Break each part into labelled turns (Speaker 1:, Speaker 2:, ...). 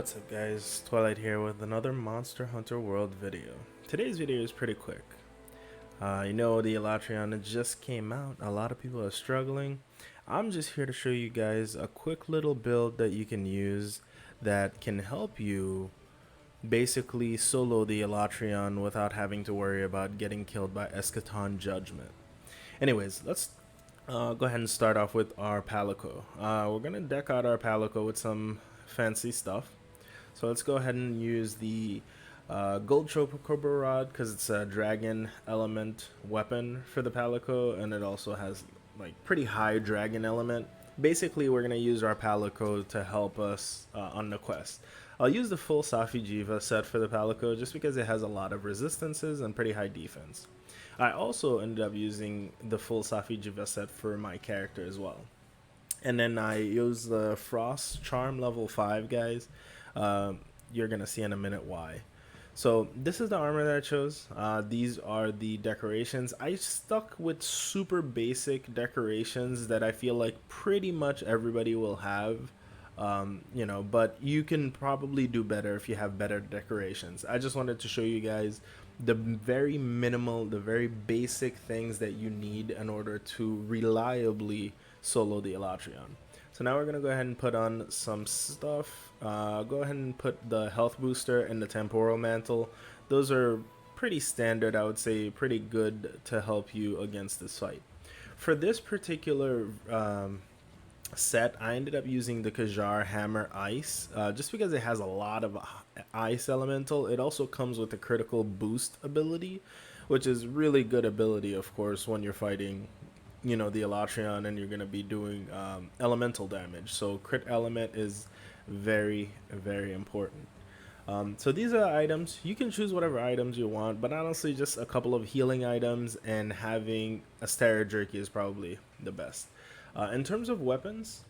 Speaker 1: What's up guys, Twilight here with another Monster Hunter World video. Today's video is pretty quick. You know the Alatreon just came out, a lot of people are struggling. I'm just here to show you guys a quick little build that you can use that can help you basically solo the Alatreon without having to worry about getting killed by Eschaton Judgment. Anyways, let's go ahead and start off with our Palico. We're going to deck out our Palico with some fancy stuff. So let's go ahead and use the Gold Cobra Rod because it's a dragon element weapon for the Palico, and it also has like pretty high dragon element. Basically, we're going to use our Palico to help us on the quest. I'll use the full Safi Jiva set for the Palico just because it has a lot of resistances and pretty high defense. I also ended up using the full Safi Jiva set for my character as well. And then I use the Frost Charm level 5, guys. You're going to see in a minute why. So this is the armor that I chose. These are the decorations. I stuck with super basic decorations that I feel like pretty much everybody will have. You know, but you can probably do better if you have better decorations. I just wanted to show you guys the very minimal, the very basic things that you need in order to reliably solo the Alatreon. So now we're going to go ahead and put on some stuff. Go ahead and put the health booster and the temporal mantle. Those are pretty standard, I would say, pretty good to help you against this fight. For this particular set, I ended up using the Kajar Hammer Ice just because it has a lot of ice elemental. It also comes with a critical boost ability, which is really good ability, of course, when you're fighting, you know, the Alatreon and you're going to be doing elemental damage. So crit element is very, very important. So these are the items. You can choose whatever items you want, but honestly just a couple of healing items and having a Stera Jerky is probably the best. In terms of weapons,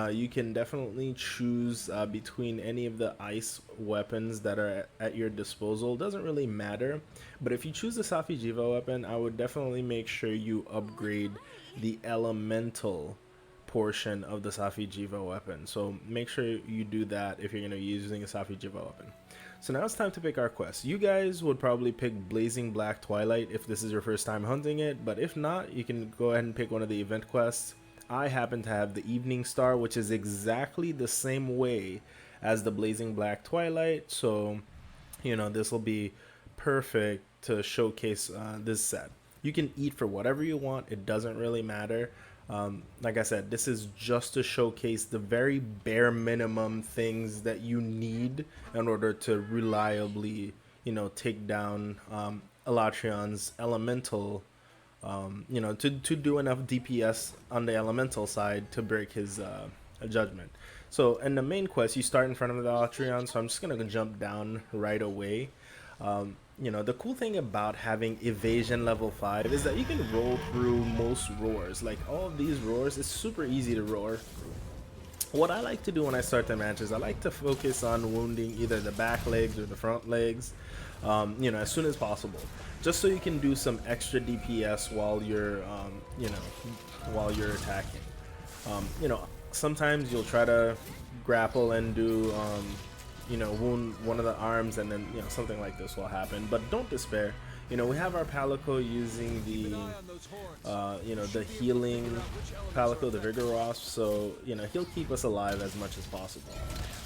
Speaker 1: you can definitely choose between any of the ice weapons that are at your disposal. Doesn't really matter, but if you choose the Safi Jiva weapon, I would definitely make sure you upgrade the elemental portion of the Safi Jiva weapon. So make sure you do that if you're going to be using a Safi Jiva weapon. So now it's time to pick our quest. You guys would probably pick Blazing Black Twilight if this is your first time hunting it, but if not, you can go ahead and pick one of the event quests. I happen to have the Evening Star, which is exactly the same way as the Blazing Black Twilight, so you know this will be perfect to showcase this set. You can eat for whatever you want, it doesn't really matter. Like I said, this is just to showcase the very bare minimum things that you need in order to reliably, you know, take down Alatreon's elemental. You know, to do enough DPS on the elemental side to break his judgment. So in the main quest, you start in front of the Alatreon, so I'm just going to jump down right away. You know, the cool thing about having evasion level 5 is that you can roll through most roars. Like all of these roars, it's super easy to roar through. What I like to do when I start the matches, I like to focus on wounding either the back legs or the front legs, you know, as soon as possible, just so you can do some extra DPS while you're, you know, while you're attacking. You know, sometimes you'll try to grapple and do, you know, wound one of the arms, and then, you know, something like this will happen. But don't despair. You know, we have our Palico using the, you know, the healing Palico, the Vigoroth, so, you know, he'll keep us alive as much as possible.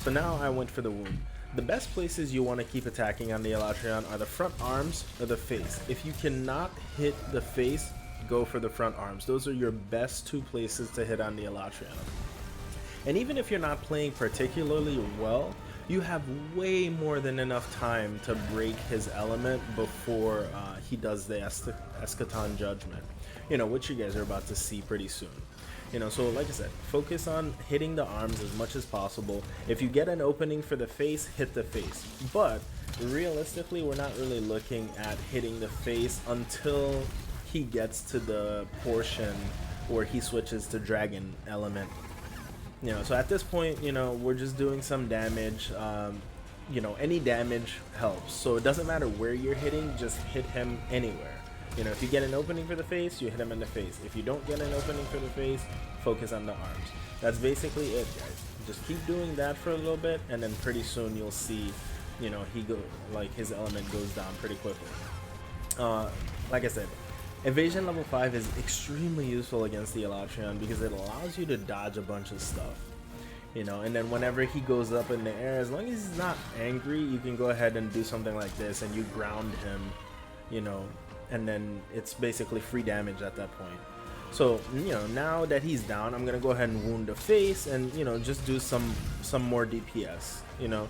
Speaker 1: So now I went for the wound. The best places you want to keep attacking on the Alatreon are the front arms or the face. If you cannot hit the face, go for the front arms. Those are your best two places to hit on the Alatreon. And even if you're not playing particularly well, you have way more than enough time to break his element before he does the Eschaton Judgment, you know, which you guys are about to see pretty soon. You know, so like I said, focus on hitting the arms as much as possible. If you get an opening for the face, hit the face. But realistically, we're not really looking at hitting the face until he gets to the portion where he switches to dragon element. You know, so at this point, you know, we're just doing some damage. You know, any damage helps. So it doesn't matter where you're hitting, just hit him anywhere. You know, if you get an opening for the face, you hit him in the face. If you don't get an opening for the face, focus on the arms. That's basically it, guys. Just keep doing that for a little bit, and then pretty soon you'll see, you know, his element goes down pretty quickly. Like I said, evasion level 5 is extremely useful against the Alatreon because it allows you to dodge a bunch of stuff. You know, and then whenever he goes up in the air, as long as he's not angry, you can go ahead and do something like this and you ground him, you know, and then it's basically free damage at that point. So, you know, now that he's down, I'm gonna go ahead and wound the face and, you know, just do some more DPS. You know,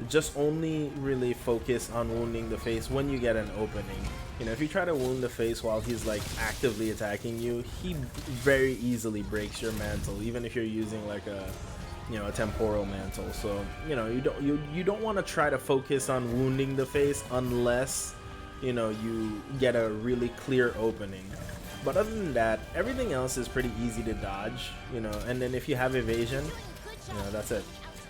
Speaker 1: just only really focus on wounding the face when you get an opening. You know, if you try to wound the face while he's like actively attacking you, he very easily breaks your mantle, even if you're using like a, you know, a temporal mantle. So, you know, you don't want to try to focus on wounding the face unless, you know, you get a really clear opening. But other than that, everything else is pretty easy to dodge, you know, and then if you have evasion, you know, that's it.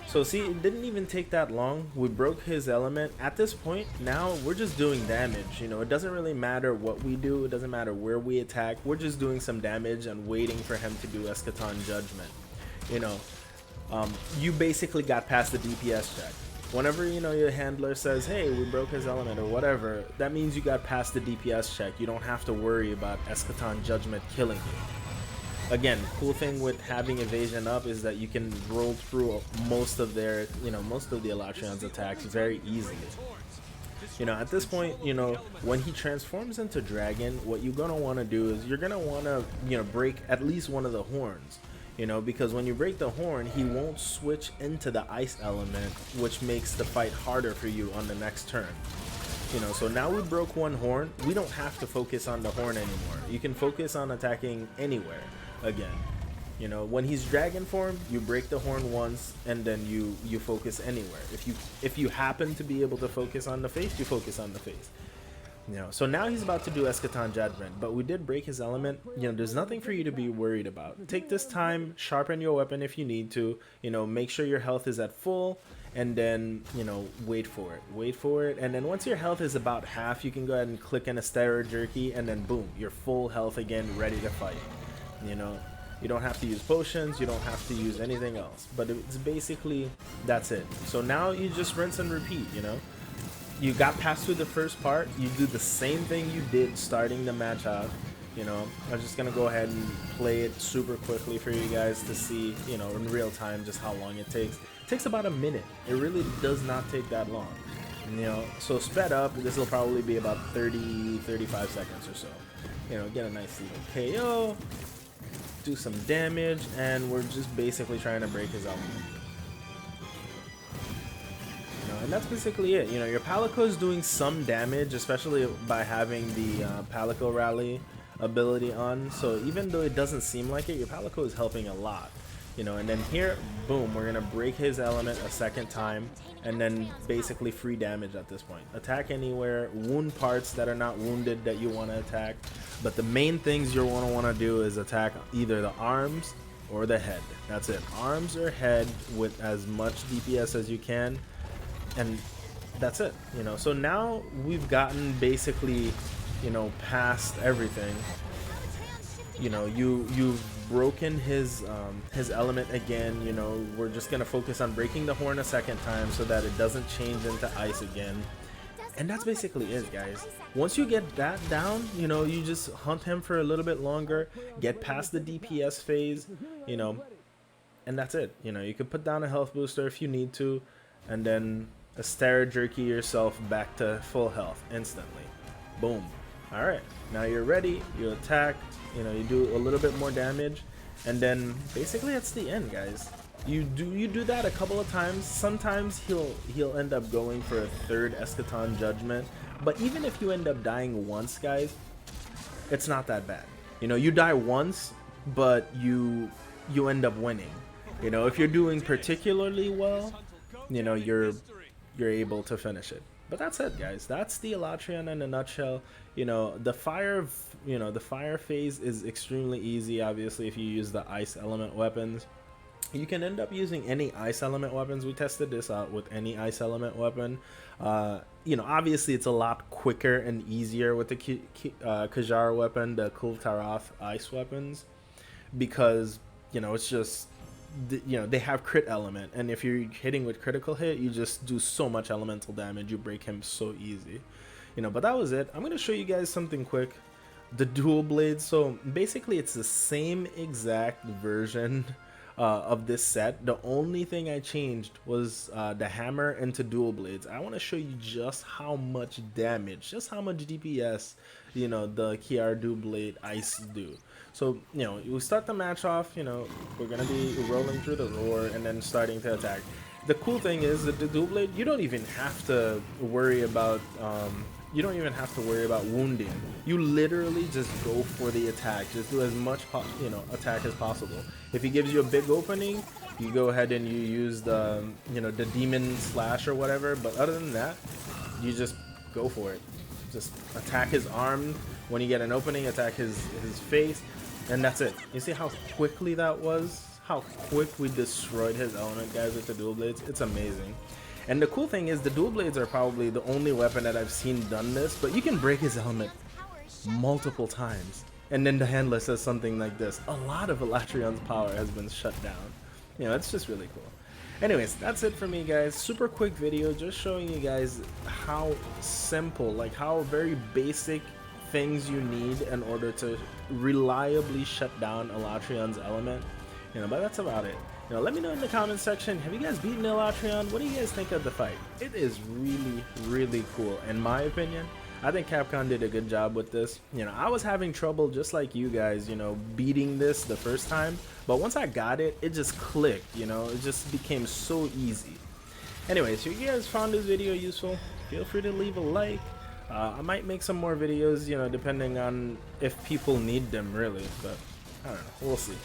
Speaker 1: So see, it didn't even take that long. We broke his element. At this point, now we're just doing damage. You know, it doesn't really matter what we do. It doesn't matter where we attack. We're just doing some damage and waiting for him to do Eschaton Judgment. You know, you basically got past the DPS check. Whenever, you know, your handler says, hey, we broke his element or whatever, that means you got past the DPS check. You don't have to worry about Eschaton Judgment killing you. Again, cool thing with having evasion up is that you can roll through most of their, you know, most of the Alatreon's attacks very easily. You know, at this point, you know, when he transforms into dragon, what you're gonna want to do is you're gonna want to, you know, break at least one of the horns. You know, because when you break the horn, he won't switch into the ice element, which makes the fight harder for you on the next turn. You know, so now we broke one horn. We don't have to focus on the horn anymore. You can focus on attacking anywhere again. You know, when he's dragon form, you break the horn once and then you focus anywhere. If you happen to be able to focus on the face, you focus on the face. You know, so now he's about to do Eschaton Judgment, but we did break his element. You know, there's nothing for you to be worried about. Take this time, sharpen your weapon if you need to. You know, make sure your health is at full, and then, you know, wait for it, and then once your health is about half, you can go ahead and click in a steroid jerky, and then boom, you're full health again, ready to fight. You know, you don't have to use potions, you don't have to use anything else, but it's basically, that's it. So now you just rinse and repeat, you know. You got past through the first part, you do the same thing you did starting the match out. You know, I'm just gonna go ahead and play it super quickly for you guys to see, you know, in real time just how long it takes. It takes about a minute. It really does not take that long. You know, so sped up, this will probably be about 30-35 seconds or so. You know, get a nice little KO, do some damage, and we're just basically trying to break his element. And that's basically it. You know, your Palico is doing some damage, especially by having the Palico Rally ability on. So even though it doesn't seem like it, your Palico is helping a lot. You know, and then here, boom, we're gonna break his element a second time, and then basically free damage at this point. Attack anywhere, wound parts that are not wounded that you want to attack. But the main things you're gonna want to do is attack either the arms or the head. That's it. Arms or head with as much DPS as you can. And that's it, you know. So now we've gotten basically, you know, past everything. You know, you've broken his element again. You know, we're just gonna focus on breaking the horn a second time so that it doesn't change into ice again. And that's basically it, guys. Once you get that down, you know, you just hunt him for a little bit longer, get past the DPS phase, you know, and that's it. You know, you could put down a health booster if you need to, and then a steroid jerky yourself back to full health instantly. Boom. Alright, now you're ready, you attack, you know, you do a little bit more damage, and then basically that's the end, guys. You do that a couple of times. Sometimes he'll end up going for a third Eschaton Judgment, but even if you end up dying once, guys, it's not that bad. You know, you die once, but you end up winning. You know, if you're doing particularly well, you know, you're able to finish it. But that's it, guys. That's the Alatreon in a nutshell. You know, the fire phase is extremely easy, obviously, if you use the ice element weapons. You can end up using any ice element weapons. We tested this out with any ice element weapon. You know, obviously it's a lot quicker and easier with the Kajara weapon, the Kultaroth ice weapons, because, you know, it's just you know, they have crit element, and if you're hitting with critical hit, you just do so much elemental damage. You break him so easy, you know. But that was it. I'm gonna show you guys something quick. The dual blades. So basically, it's the same exact version of this set. The only thing I changed was the hammer into dual blades. I want to show you just how much damage, just how much DPS, you know, the Kiar dual blade ice do. So, you know, we start the match off, you know, we're going to be rolling through the roar and then starting to attack. The cool thing is that the dual blade, you don't even have to worry about wounding. You literally just go for the attack. Just do as much attack as possible. If he gives you a big opening, you go ahead and you use the the demon slash or whatever. But other than that, you just go for it. Just attack his arm when you get an opening. Attack his face, and that's it. You see how quickly that was? How quick we destroyed his element, guys, with the dual blades. It's amazing. And the cool thing is the dual blades are probably the only weapon that I've seen done this, but you can break his element multiple times. And then the handler says something like this: a lot of Alatreon's power has been shut down. You know, it's just really cool. Anyways, that's it for me, guys. Super quick video, just showing you guys how simple, like how very basic things you need in order to reliably shut down Alatreon's element. You know, but that's about it. You know, let me know in the comment section, have you guys beaten Alatreon? What do you guys think of the fight? It is really, really cool. In my opinion, I think Capcom did a good job with this. You know, I was having trouble just like you guys, you know, beating this the first time. But once I got it, it just clicked, you know, it just became so easy. Anyways, if you guys found this video useful, feel free to leave a like. I might make some more videos, you know, depending on if people need them, really. But I don't know, we'll see.